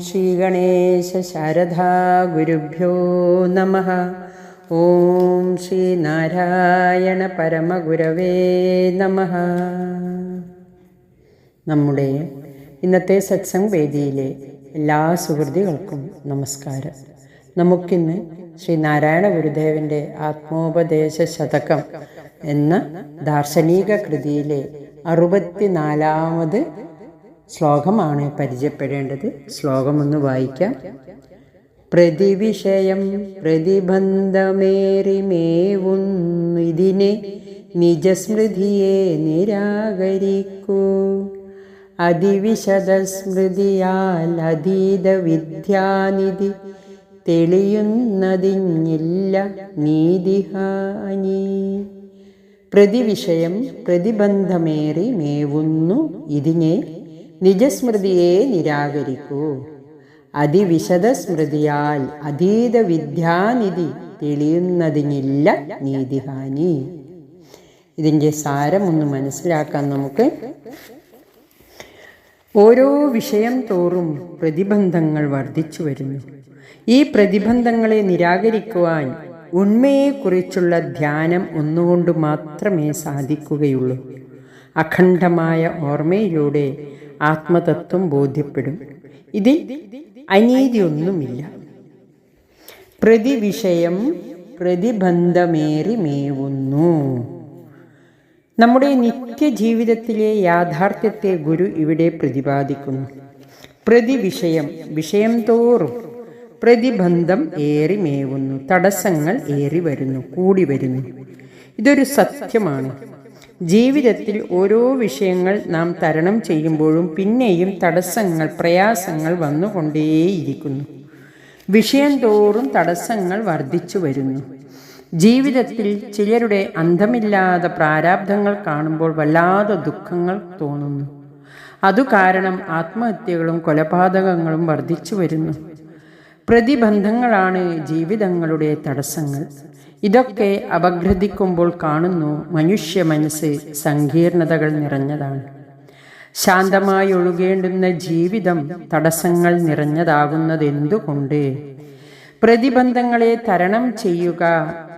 ശ്രീ ഗണേശ ശാരദാ ഗുരുഭ്യോ നമഃ. ഓം ശ്രീ നാരായണ പരമഗുരവേ നമഃ. നമ്മുടെ ഇന്നത്തെ സത്സംഗ് വേദിയിലെ എല്ലാ സുഹൃത്തുക്കൾക്കും നമസ്കാരം. നമുക്കിന്ന് ശ്രീ നാരായണ ഗുരുദേവൻ്റെ ആത്മോപദേശ ശതകം എന്ന ദാർശനിക കൃതിയിലെ 64ാമത് ശ്ലോകമാണ് പരിചയപ്പെടേണ്ടത്. ശ്ലോകം ഒന്ന് വായിക്കാം. പ്രതിവിഷയം പ്രതിബന്ധമേറിമേവുന്നു ഇതിനെ നിജസ്മൃതിയെ നിരാകരിക്കൂ. അതിവിശദസ്മൃതിയാൽ അതീത വിദ്യാനിധി തെളിയുന്നതിഞ്ഞില്ല നീതിഹാനി. പ്രതിവിഷയം പ്രതിബന്ധമേറി മേവുന്നു ഇതിനെ നിജസ്മൃതിയെ നിരാകരിക്കൂ. അതിവിശദ സ്മൃതിയാൽ അതീത വിദ്യാനിധി തെളിയുന്നതിനില്ല നീതിഹാനി. ഇതിൻ്റെ സാരം ഒന്ന് മനസ്സിലാക്കാൻ നമുക്ക്. ഓരോ വിഷയം തോറും പ്രതിബന്ധങ്ങൾ വർദ്ധിച്ചു വരുന്നു. ഈ പ്രതിബന്ധങ്ങളെ നിരാകരിക്കുവാൻ ഉണ്മയെക്കുറിച്ചുള്ള ധ്യാനം ഒന്നുകൊണ്ട് മാത്രമേ സാധിക്കുകയുള്ളൂ. അഖണ്ഡമായ ഓർമ്മയിലൂടെ ആത്മതത്വം ബോധ്യപ്പെടും. ഇതിൽ അനീതിയൊന്നുമില്ല. പ്രതിവിഷയം പ്രതിബന്ധമേറി മേവുന്നു. നമ്മുടെ നിത്യജീവിതത്തിലെ യാഥാർത്ഥ്യത്തെ ഗുരു ഇവിടെ പ്രതിപാദിക്കുന്നു. പ്രതിവിഷയം വിഷയം തോറും പ്രതിബന്ധം ഏറി മേവുന്നു. തടസ്സങ്ങൾ ഏറി വരുന്നു, കൂടി വരുന്നു. ഇതൊരു സത്യമാണ്. ജീവിതത്തിൽ ഓരോ വിഷയങ്ങൾ നാം തരണം ചെയ്യുമ്പോഴും പിന്നെയും തടസ്സങ്ങൾ, പ്രയാസങ്ങൾ വന്നുകൊണ്ടേയിരിക്കുന്നു. വിഷയം തോറും തടസ്സങ്ങൾ വർദ്ധിച്ചു വരുന്നു. ജീവിതത്തിൽ ചിലരുടെ അന്തമില്ലാത്ത പ്രാരാബ്ധങ്ങൾ കാണുമ്പോൾ വല്ലാതെ ദുഃഖങ്ങൾ തോന്നുന്നു. അതു കാരണം ആത്മഹത്യകളും കൊലപാതകങ്ങളും വർദ്ധിച്ചു വരുന്നു. പ്രതിബന്ധങ്ങളാണ് ജീവിതങ്ങളുടെ തടസ്സങ്ങൾ. ഇതൊക്കെ അപഗ്രഥിക്കുമ്പോൾ കാണുന്നു മനുഷ്യ മനസ്സ് സങ്കീർണതകൾ നിറഞ്ഞതാണ്. ശാന്തമായി ഒഴുകേണ്ടുന്ന ജീവിതം തടസ്സങ്ങൾ നിറഞ്ഞതാകുന്നതെന്തുകൊണ്ട്? പ്രതിബന്ധങ്ങളെ തരണം ചെയ്യുക.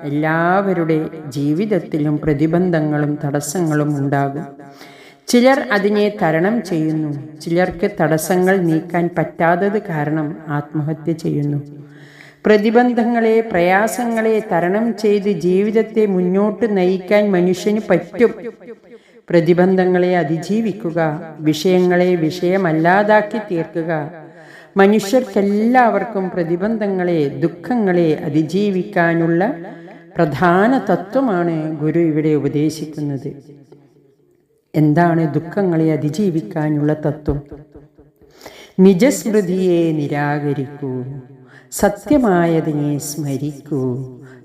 എല്ലാവരുടെ ജീവിതത്തിലും പ്രതിബന്ധങ്ങളും തടസ്സങ്ങളും ഉണ്ടാകും. ചിലർ അതിനെ തരണം ചെയ്യുന്നു. ചിലർക്ക് തടസ്സങ്ങൾ നീക്കാൻ പറ്റാത്തത് കാരണം ആത്മഹത്യ ചെയ്യുന്നു. പ്രതിബന്ധങ്ങളെ, പ്രയാസങ്ങളെ തരണം ചെയ്ത് ജീവിതത്തെ മുന്നോട്ട് നയിക്കാൻ മനുഷ്യന് പറ്റും. പ്രതിബന്ധങ്ങളെ അതിജീവിക്കുക, വിഷയങ്ങളെ വിഷയമല്ലാതാക്കി തീർക്കുക. മനുഷ്യർക്കെല്ലാവർക്കും പ്രതിബന്ധങ്ങളെ, ദുഃഖങ്ങളെ അതിജീവിക്കാനുള്ള പ്രധാന തത്വമാണ് ഗുരു ഇവിടെ ഉപദേശിക്കുന്നത്. എന്താണ് ദുഃഖങ്ങളെ അതിജീവിക്കാനുള്ള തത്വം? നിജസ്മൃതിയെ നിരാകരിക്കൂ. സത്യമായതിനെ സ്മരിക്കൂ.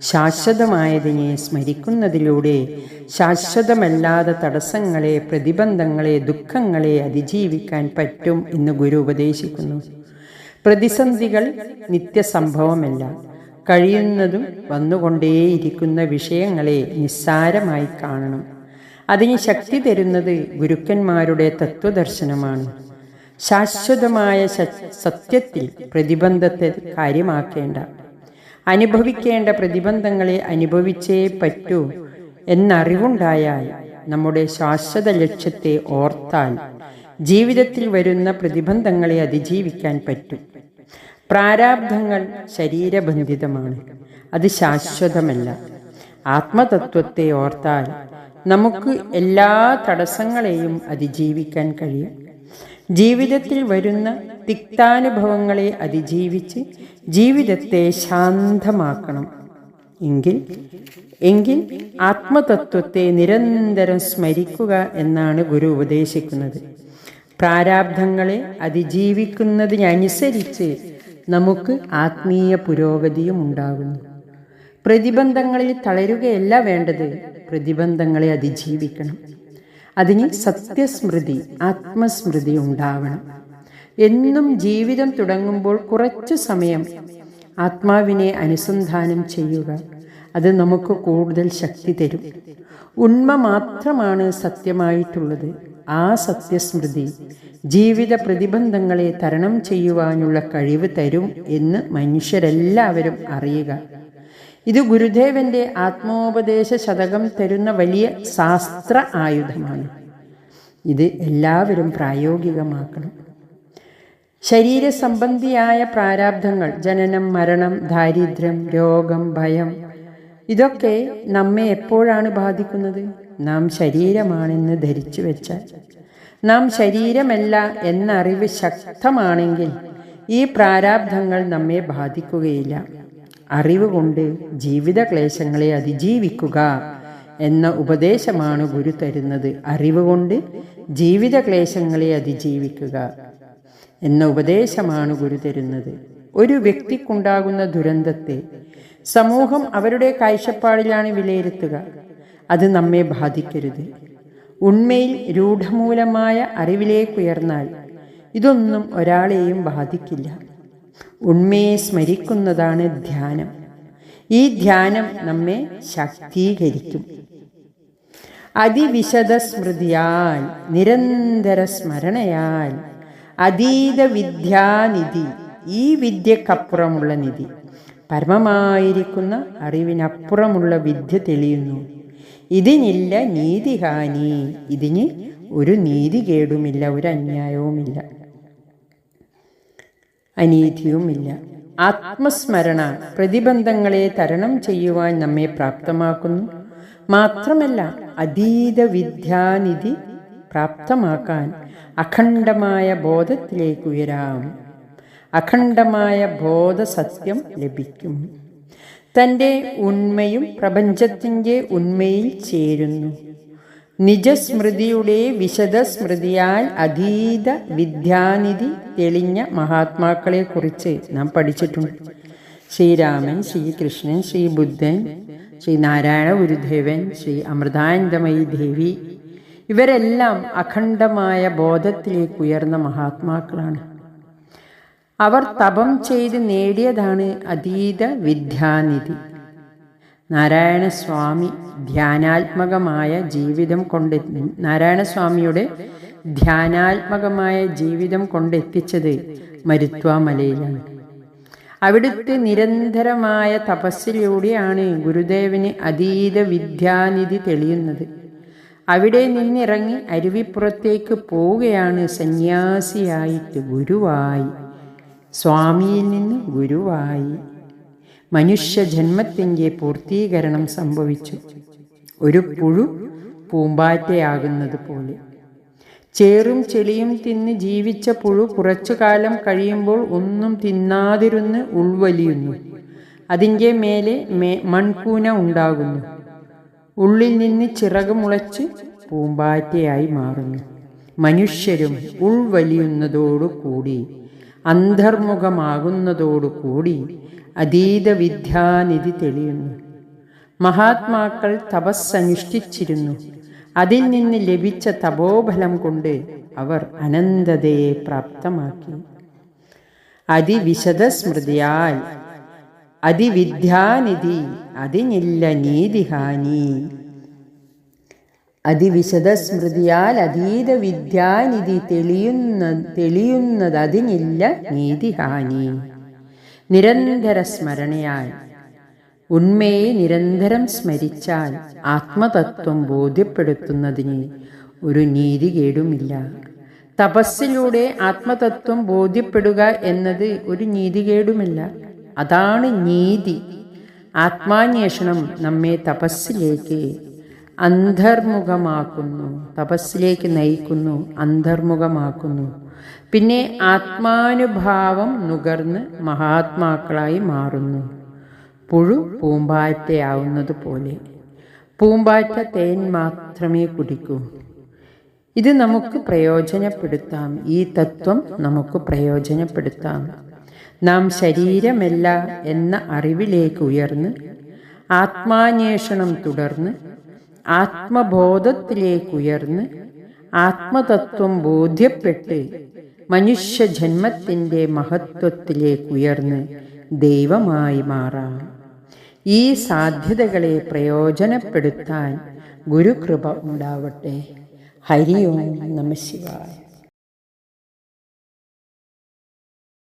ശാശ്വതമായതിനെ സ്മരിക്കുന്നതിലൂടെ ശാശ്വതമല്ലാത്ത തടസ്സങ്ങളെ, പ്രതിബന്ധങ്ങളെ, ദുഃഖങ്ങളെ അതിജീവിക്കാൻ പറ്റും എന്ന് ഗുരു ഉപദേശിക്കുന്നു. പ്രതിസന്ധികൾ നിത്യസംഭവമല്ല. കഴിയുന്നതും വന്നുകൊണ്ടേയിരിക്കുന്ന വിഷയങ്ങളെ നിസ്സാരമായി കാണണം. അതിന് ശക്തി തരുന്നത് ഗുരുക്കന്മാരുടെ തത്വദർശനമാണ്. ശാശ്വതമായ സത്യത്തിൽ പ്രതിബന്ധത്തെ കാര്യമാക്കേണ്ട. അനുഭവിക്കേണ്ട പ്രതിബന്ധങ്ങളെ അനുഭവിച്ചേ പറ്റൂ എന്നറിവുണ്ടായാൽ, നമ്മുടെ ശാശ്വത ലക്ഷ്യത്തെ ഓർത്താൽ ജീവിതത്തിൽ വരുന്ന പ്രതിബന്ധങ്ങളെ അതിജീവിക്കാൻ പറ്റും. പ്രാരാബ്ധങ്ങൾ ശരീരബന്ധിതമാണ്, അത് ശാശ്വതമല്ല. ആത്മതത്വത്തെ ഓർത്താൽ നമുക്ക് എല്ലാ തടസ്സങ്ങളെയും അതിജീവിക്കാൻ കഴിയും. ജീവിതത്തിൽ വരുന്ന തിക്താനുഭവങ്ങളെ അതിജീവിച്ച് ജീവിതത്തെ ശാന്തമാക്കണം. എങ്കിൽ ആത്മതത്വത്തെ നിരന്തരം സ്മരിക്കുക എന്നാണ് ഗുരു ഉപദേശിക്കുന്നത്. പ്രാരാബ്ധങ്ങളെ അതിജീവിക്കുന്നതിനനുസരിച്ച് നമുക്ക് ആത്മീയ പുരോഗതിയും ഉണ്ടാകുന്നു. പ്രതിബന്ധങ്ങളിൽ തളരുകയല്ല വേണ്ടത്, പ്രതിബന്ധങ്ങളെ അതിജീവിക്കണം. അതിന് സത്യസ്മൃതി, ആത്മസ്മൃതി ഉണ്ടാവണം. എന്നും ജീവിതം തുടങ്ങുമ്പോൾ കുറച്ചു സമയം ആത്മാവിനെ അനുസന്ധാനം ചെയ്യുക. അത് നമുക്ക് കൂടുതൽ ശക്തി തരും. ഉണ്മ മാത്രമാണ് സത്യമായിട്ടുള്ളത്. ആ സത്യസ്മൃതി ജീവിത പ്രതിബന്ധങ്ങളെ തരണം ചെയ്യുവാനുള്ള കഴിവ് തരും എന്ന് മനുഷ്യരെല്ലാവരും അറിയുക. ഇത് ഗുരുദേവന്റെ ആത്മോപദേശ ശതകം തരുന്ന വലിയ ശാസ്ത്ര ആയുധമാണ്. ഇത് എല്ലാവരും പ്രായോഗികമാക്കണം. ശരീരസംബന്ധിയായ പ്രാരാബ്ധങ്ങൾ, ജനനം, മരണം, ദാരിദ്ര്യം, രോഗം, ഭയം, ഇതൊക്കെ നമ്മെ എപ്പോഴാണ് ബാധിക്കുന്നത്? നാം ശരീരമാണെന്ന് ധരിച്ചു വെച്ചാൽ. നാം ശരീരമല്ല എന്നറിവ് ശക്തമാണെങ്കിൽ ഈ പ്രാരാബ്ധങ്ങൾ നമ്മെ ബാധിക്കുകയില്ല. അറിവ് കൊണ്ട് ജീവിത ക്ലേശങ്ങളെ അതിജീവിക്കുക എന്ന ഉപദേശമാണ് ഗുരു തരുന്നത്. അറിവ് കൊണ്ട് ജീവിത ക്ലേശങ്ങളെ അതിജീവിക്കുക എന്ന ഉപദേശമാണ് ഗുരു തരുന്നത്. ഒരു വ്യക്തിക്കുണ്ടാകുന്ന ദുരന്തത്തെ സമൂഹം അവരുടെ കാഴ്ചപ്പാടിലാണ് വിലയിരുത്തുക. അത് നമ്മെ ബാധിക്കരുത്. ഉണ്മയിൽ രൂഢമൂലമായ അറിവിലേക്കുയർന്നാൽ ഇതൊന്നും ഒരാളെയും ബാധിക്കില്ല. ഉണ്മയെ സ്മരിക്കുന്നതാണ് ധ്യാനം. ഈ ധ്യാനം നമ്മെ ശാക്തീകരിക്കും. അതിവിശദ സ്മൃതിയാൽ, നിരന്തര സ്മരണയാൽ, അതീത വിദ്യാനിധി, ഈ വിദ്യക്കപ്പുറമുള്ള നിധി, പരമമായിരിക്കുന്ന അറിവിനപ്പുറമുള്ള വിദ്യ തെളിയുന്നു. ഇതിനില്ല നീതിഹാനി, ഇതിന് ഒരു നീതികേടുമില്ല, ഒരു അന്യായവുമില്ല, അനീതിയുമില്ല. ആത്മസ്മരണ പ്രതിബന്ധങ്ങളെ തരണം ചെയ്യുവാൻ നമ്മെ പ്രാപ്തമാക്കുന്നു. മാത്രമല്ല അതീത വിദ്യാനിധി പ്രാപ്തമാക്കാൻ അഖണ്ഡമായ ബോധത്തിലേക്ക് ഉയരാം. അഖണ്ഡമായ ബോധസത്യം ലഭിക്കും. തൻ്റെ ഉണ്മയും പ്രപഞ്ചത്തിൻ്റെ ഉണ്മയിൽ ചേരുന്നു. നിജസ്മൃതിയുടെ വിശദസ്മൃതിയാൽ അതീത വിദ്യാനിധി തെളിഞ്ഞ മഹാത്മാക്കളെ കുറിച്ച് നാം പഠിച്ചിട്ടുണ്ട്. ശ്രീരാമൻ, ശ്രീകൃഷ്ണൻ, ശ്രീ ബുദ്ധൻ, ശ്രീ നാരായണ ഗുരുദേവൻ, ശ്രീ അമൃതാനന്ദമയി ദേവി, ഇവരെല്ലാം അഖണ്ഡമായ ബോധത്തിലേക്ക് ഉയർന്ന മഹാത്മാക്കളാണ്. അവർ തപം ചെയ്ത് നേടിയതാണ് അതീത വിദ്യാനിധി. നാരായണസ്വാമി ധ്യാനാത്മകമായ ജീവിതം കൊണ്ട് നാരായണസ്വാമിയുടെ ധ്യാനാത്മകമായ ജീവിതം കൊണ്ടെത്തിച്ചത് മരുത്വാമലയിലാണ്. അവിടുത്തെ നിരന്തരമായ തപസ്സിലൂടെയാണ് ഗുരുദേവന് അതീത വിദ്യാനിധി തെളിയുന്നത്. അവിടെ നിന്നിറങ്ങി അരുവിപ്പുറത്തേക്ക് പോവുകയാണ് സന്യാസിയായിട്ട്, ഗുരുവായി. സ്വാമിയിൽ നിന്ന് ഗുരുവായി മനുഷ്യജന്മത്തിൻ്റെ പൂർത്തീകരണം സംഭവിച്ചു. ഒരു പുഴു പൂമ്പാറ്റയാകുന്നത് പോലെ. ചേറും ചെളിയും തിന്ന് ജീവിച്ച പുഴു കുറച്ചു കാലം കഴിയുമ്പോൾ ഒന്നും തിന്നാതിരുന്ന് ഉൾവലിയുന്നു. അതിൻ്റെ മേലെ മൺകൂന ഉണ്ടാകുന്നു. ഉള്ളിൽ നിന്ന് ചിറക് മുളച്ച് പൂമ്പാറ്റയായി മാറുന്നു. മനുഷ്യരും ഉൾവലിയുന്നതോടുകൂടി, അന്തർമുഖമാകുന്നതോടുകൂടി അതീത വിദ്യാനിധി തെളിയുന്നു. മഹാത്മാക്കൾ തപസ്സനുഷ്ഠിച്ചിരുന്നു. അതിൽ നിന്ന് ലഭിച്ച തപോബലം കൊണ്ട് അവർ അനന്തതയെ പ്രാപ്തമാക്കി. അതിവിശദ സ്മൃതിയാൽ അതിവിദ്യാനിധി, അതിനില്ല നീതിഹാനി. അതിവിശദ സ്മൃതിയാൽ അതീത വിദ്യാനിധി തെളിയുന്നത്, അതിനില്ല നീതിഹാനി. നിരന്തര സ്മരണയാൽ, ഉണ്മയെ നിരന്തരം സ്മരിച്ചാൽ ആത്മതത്വം ബോധ്യപ്പെടുത്തുന്നതിന് ഒരു നീതികേടുമില്ല. തപസ്സിലൂടെ ആത്മതത്വം ബോധ്യപ്പെടുക എന്നത് ഒരു നീതികേടുമില്ല. അതാണ് നീതി. ആത്മാന്വേഷണം നമ്മെ തപസ്സിലേക്ക് അന്തർമുഖമാക്കുന്നു, തപസ്സിലേക്ക് നയിക്കുന്നു, അന്തർമുഖമാക്കുന്നു. പിന്നെ ആത്മാനുഭാവം നുകർന്ന് മഹാത്മാക്കളായി മാറുന്നു. പുഴു പൂമ്പാറ്റയാവുന്നത് പോലെ. പൂമ്പാറ്റ തേൻ മാത്രമേ കുടിക്കൂ. ഇത് നമുക്ക് പ്രയോജനപ്പെടുത്താം. ഈ തത്വം നമുക്ക് പ്രയോജനപ്പെടുത്താം. നാം ശരീരമല്ല എന്ന അറിവിലേക്ക് ഉയർന്ന് ആത്മാന്വേഷണം തുടർന്ന് ആത്മബോധത്തിലേക്കുയർന്ന് ആത്മതത്വം ബോധ്യപ്പെട്ട് മനുഷ്യജന്മത്തിൻ്റെ മഹത്വത്തിലേക്കുയർന്ന് ദൈവമായി മാറാം. ഈ സാധ്യതകളെ പ്രയോജനപ്പെടുത്താൻ ഗുരുകൃപ ഉണ്ടാവട്ടെ. ഹരി ഓം നമഃ ശിവായ.